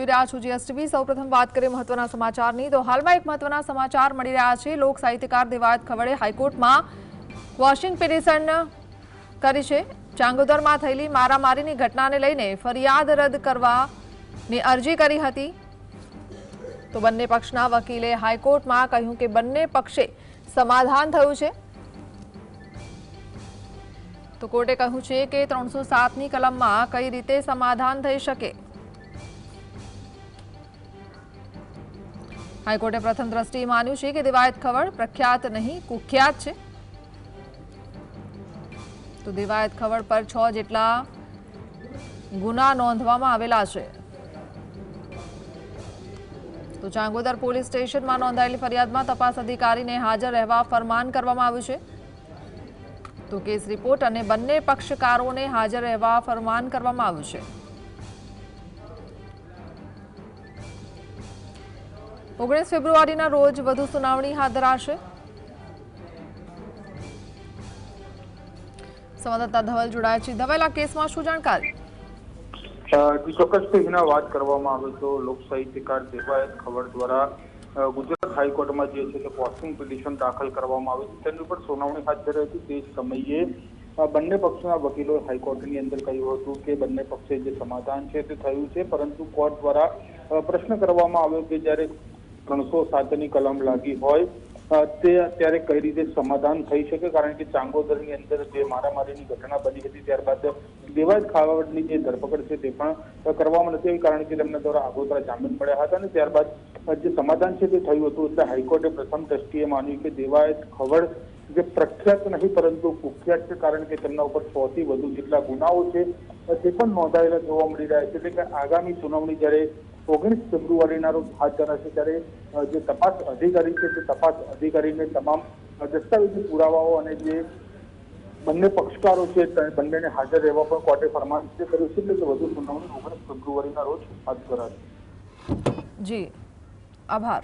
GSTV સૌપ્રથમ વાત કરીએ મહત્વના સમાચારની તો હાલમાં એક મહત્વના સમાચાર મળી રહ્યા છે। લોક સાહિત્યકાર દેવાયત ખવડે હાઈકોર્ટમાં વોશિંગ પિટિશન કરી છે। ચાંગોદરમાં થયેલી મારામારીની ઘટનાને લઈને ફરિયાદ રદ કરવાની અરજી કરી હતી તો બંને પક્ષના વકીલે હાઈકોર્ટમાં કહ્યું કે બંને પક્ષે સમાધાન થયું છે। તો કોર્ટે કહ્યું છે કે 307ની કલમમાં કઈ રીતે સમાધાન થઈ શકે। हाईकोर्टे प्रथम दृष्टि मान्यु है कि देवायत खवड़ प्रख्यात नहीं कुख्यात है तो देवायत खवड़ पर 6 जेटला गुना नोंधवामां आवेला छे। तो चांगोदर पोलीस स्टेशन में नोंधायेली फरियाद में तपास अधिकारी ने हाजर रहवा फरमान करवामां आव्युं छे। तो केस रिपोर्ट और बंने पक्षकारों ने हाजर रहवा फरमान करवामां आव्युं छे। 19 फेब्रुआरीना रोज વધુ સુનાવણી હાથ ધરાશે। સંવાદદાતા ધવલ જોડાયા છે। ધવલ, આ કેસમાં શું જાણકારી? ચોક્કસથી એના વાત કરવામાં આવે તો લોક સાહિત્યકાર દેવાયત ખવડ દ્વારા ગુજરાત હાઈકોર્ટમાં જે છે તે વોશિંગ પિટિશન દાખલ કરવામાં આવી છે। તેની ઉપર સુનાવણી હાથ ધરી હતી। તે સમયે બંને પક્ષના વકીલો હાઈકોર્ટની અંદર કહ્યું હતું કે બંને પક્ષે જે સમાધાન છે તે થયું છે, પરંતુ કોર્ટ દ્વારા પ્રશ્ન કરવામાં આવ્યો કે જ્યારે 307ની કલમ લાગી હોય તે ત્યારે કઈ રીતે સમાધાન થઈ શકે, કારણ કે ચાંગોદરની અંદર જે મારામારીની ઘટના બની હતી ત્યારબાદ દેવાયત ખવડની જે ધરપકડ છે તે પણ કરવામાં નથી આવી, કારણ કે તેમના દ્વારા આગોતરા જામીન મળ્યા હતા અને ત્યારબાદ જે સમાધાન છે તે થયું હતું। એટલે હાઈકોર્ટે પ્રથમ દ્રષ્ટિએ માન્યું કે દેવાયત ખવડ જે પ્રખ્યાત નહીં પરંતુ કુખ્યાત છે, કારણ કે તેમના ઉપર 100 થી વધુ જેટલા ગુનાઓ છે તે પણ નોંધાયેલા જોવા મળી રહ્યા છે। એટલે કે આગામી સુનાવણી જ્યારે 19 ફેબ્રુઆરીના રોજ હાથ ધરાશે ત્યારે જે તપાસ અધિકારી છે તે તપાસ અધિકારીને તમામ દસ્તાવેજી પુરાવાઓ અને જે બંને પક્ષકારો છે બંનેને હાજર રહેવા પણ કોર્ટે ફરમાન કર્યું છે। એટલે કે વધુ સુનાવણી 19 ફેબ્રુઆરીના રોજ હાથ ધરાશે। જી, આભાર।